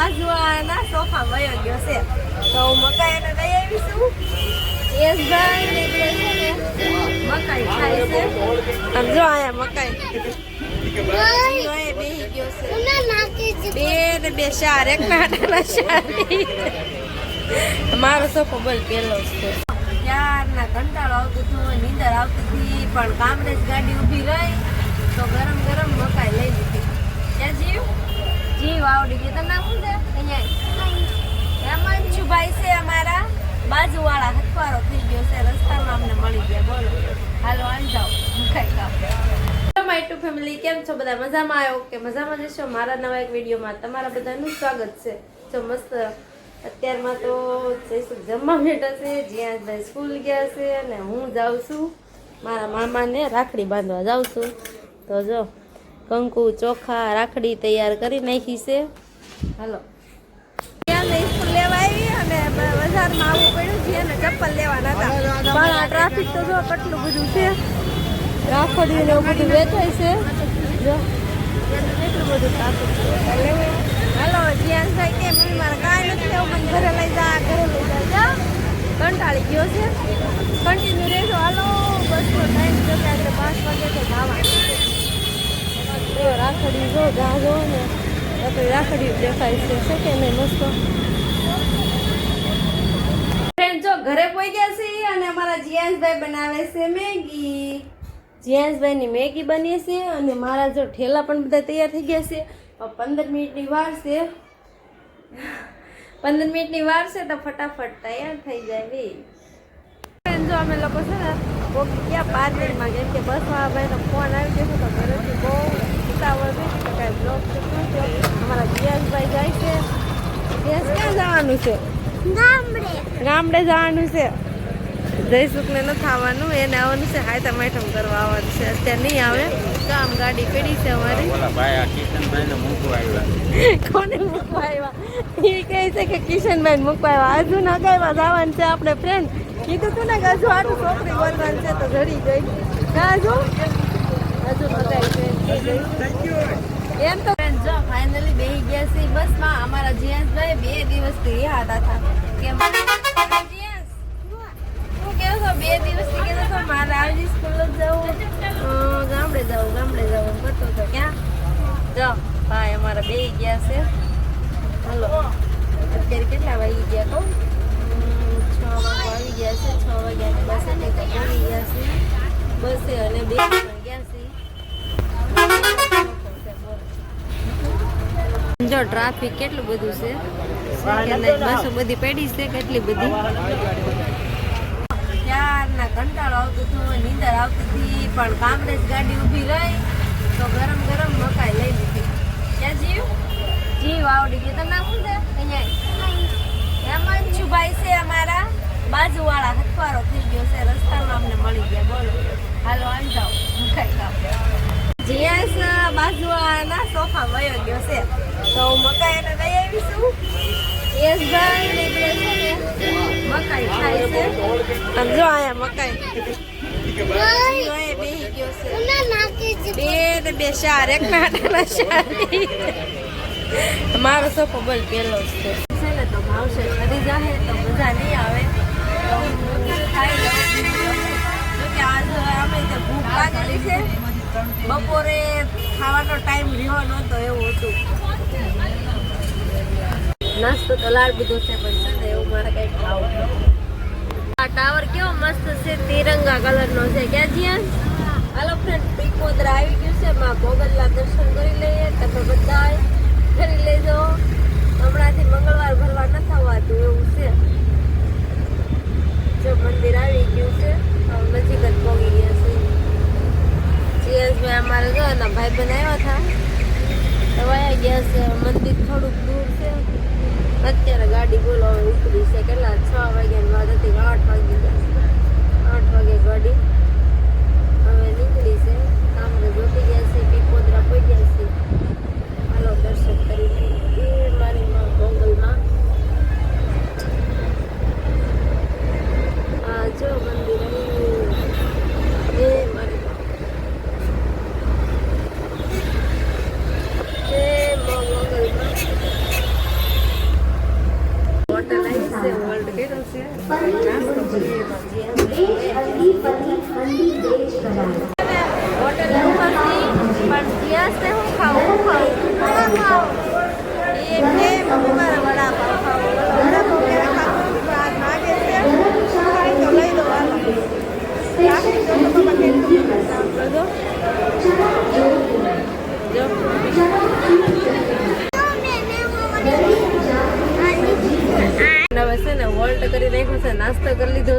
બાજુના સોફા વયો ગયો છે તો હું મકાઈ એને લઈ આવીશું. યશભાઈ ને બે છે ને મકાઈ ખાય છે. આમ જો આયા મકાઈ બેહી ગયો છે. બે ને બે શાર એક નાના શાર મારો સોફો બોલ પેલો છે. ત્યારના કંટાળો આવતો હતો, નીંદર આવતી હતી, પણ કામરેજ ગાડી ઊભી રહી તો ગરમ ગરમ મકાઈ લઈ લીધી. ક્યાં જીવ આવડી ગઈ. તને શું છે અહીંયા હેમાંશુભાઈ છે અમારા બાજુવાળા, હથવારો થઈ ગયો છે, રસ્તામાં અમને મળી ગયા. બોલો હાલો આવી જાઓ મકાઈ ખાઓ. માય ટુ ફેમિલી, કેમ છો બધા? મજામાં આવ્યો કે મજામાં જશો? મારા નવા એક વિડીયોમાં તમારા બધાનું સ્વાગત છે. જો મસ્ત અત્યારમાં તો જઈશું જમવા બેઠા છે. જ્યાં ભાઈ સ્કૂલ ગયા છે અને હું જાઉં છું મારા મામાને રાખડી બાંધવા જાઉં છું. તો જો કંકુ ચોખા રાખડી તૈયાર કરી નાખી છે. હાલો ત્યાં સ્કૂલ લેવા આવી અને બજારમાં આવવું પડ્યું છે અને ચપ્પલ લેવાના હતા, પણ આ ટ્રાફિક તો જો કેટલું બધું છે. રાખડી ને એવું બધું વેચાય છે. જો કેટલું બધું ટ્રાફિક છે. હાલો જ્યાં થાય કે મમ્મી મારે કાંઈ નથી લેવું, મને ઘરે લઈ જા ઘરે લઈ જા. કંટાળી ગયો છે. કન્ટિન્યુ રહેજો. હાલો બસનો ટાઈમ જશે એટલે 5 વાગે તો જવાનું. રાખડી જો જા જો ને રાખડી દેખાય છે કે નહીં મસ્ત. ફ્રેન્ડ જો ઘરે પોઈ ગયા છે અને અમારા જીયાંશભાઈ બનાવે છે મેગી. જીયાંશભાઈની મેગી બની છે અને મારા જો ઠેલા પણ બધા તૈયાર થઈ ગયા છે. 15 મિનિટની વાર છે. 15 મિનિટની વાર છે તો ફટાફટ તૈયાર થઈ જાય. ફ્રેન્ડ જો અમે લોકો છે ને ક્યાં પાર્કિંગમાં, કેમ કે બસમાં ભાઈનો ફોન આવી ગયો છે તો ઘરેથી બહુ ઉતાવળ છે તો કાંઈ બ્લોગ અમારા જીયાંશભાઈ જાય છે. જીયાંશ ક્યાં જવાનું છે? ગામડે જવાનું છે. જયસુખને નથી આવવાનું, એને આવવાનું છે હાયતા માઠમ કરવા આવવાનું છે. અત્યારે નહીં આવે તો આમ ગાડી પડી છે અમારી. કોને મૂકવા આવ્યા? એ કહે છે કે કિશનભાઈ મૂકવા આવ્યા. હજુ નગાઈમાં જવાનું છે આપણે. ફ્રેન્ડ કીધું તું ને કે હજુ આટલું છોકરી બોલવાનું છે તો જડી ગઈ. હજુ નગાઈ એમ તો જો ફાઇનલી બેસી ગયા છે બસમાં. અમારા જીયાંશભાઈ 2 દિવસથી રિહાતા હતા કે શું કેવો છો? 2 દિવસથી કહેતો હતો મારે આવી સ્કૂલ જ જવું, ગામડે જવું કરતો હતો. ક્યાં જો ભાઈ અમારા બેસી ગયા છે. હાલો અત્યારે કેટલા વાગી ગયા કહું? 6 વાગે આવી ગયા છે. 6 વાગ્યાની બસ એટલે તો પડી ગયા છે બસે અને 2 ગયા છે. જો ટ્રાફિક કેટલું બધું છે. બસો બધી પડી છે કેટલી બધી. ત્યારના કંટાળો આવતો હતો, નીંદર આવતી હતી, પણ કામરેજ ગાડી ઊભી રહી તો ગરમ ગરમ મકાઈ લઈ લીધી. ક્યાં જીવ આવડી ગઈ. તને શું છે અહીંયા હેમાંશુભાઈ છે અમારા બાજુવાળા, હથવારો થઈ ગયો છે, રસ્તામાં અમને મળી ગયા. બોલો હાલો આવી જાઓ મકાઈ ખાઓ. જીયાંશ બાજુવાળાના સોફા વયો ગયો છે તો હું મકાઈ એને લઈ આવીશું. યશભાઈ ને બે છે ને મકાઈ ખાય છે. આમ જો આયા મકાઈ બેહી ગયો છે. બે ને બે શાર એક નાના શાર મારો સોફો બોલ પેલો છે ને તો ભાવશે ખરી જાહે તો મજા નહીં આવે તો હું ખાઈ લઉં. જોકે આજ અમે તો ભૂખ લાગેલી છે, બપોરે ખાવાનો ટાઈમ રહ્યો નહોતો એવું હતું. નાસ્તો તો લાડ બધો છે પણ છે ને એવું મારે કંઈક ખાવું. આ ટાવર કેવો મસ્ત છે, તિરંગા કલરનો છે. ક્યાં જ્યાં હાલો ફ્રેન્ડ પીકોદરા આવી ગયું છે. માં ભોગતલા દર્શન કરી લઈએ. તમે બધા કરી લેજો. હમણાંથી મંગળવાર ભરવા ન થવાતું એવું છે. જો મંદિર આવી ગયું છે, નજીક જ પહોંચી ગયા છે. જીયાંશભાઈ અમારે જો એના ભાઈ બહેન આવ્યા હતા વયા ગયા છે. મંદિર થોડુંક દૂર છે. અત્યારે ગાડી બોલો હવે ઉપડી છે. કેટલા 6 વાગ્યાની વાત હતી, 8 વાગી ગયા. 8 વાગે ગાડી હવે નીકળી છે. કામરે જોતી ગયા છે. પીકોદરા પહોંચી ગયા છે. હાલો છે વોલ્ટ કર્યો છે નાસ્તો કરીએ હોટલ ઉપરથી પણ ગેસ ને હું ખાવું એ કે મમ્મી મારે વડાપાવ ખાવો વડાપાવ ક્યારે ખાતો નથી પણ આજ માગે છે ખાઈ તો લઈ દો હાલો રાખી દો તો પપ્પા કેટલું બધો જો હવે છે ને વોલ્ટ કરી નાખ્યું છે નાસ્તો કરી લીધો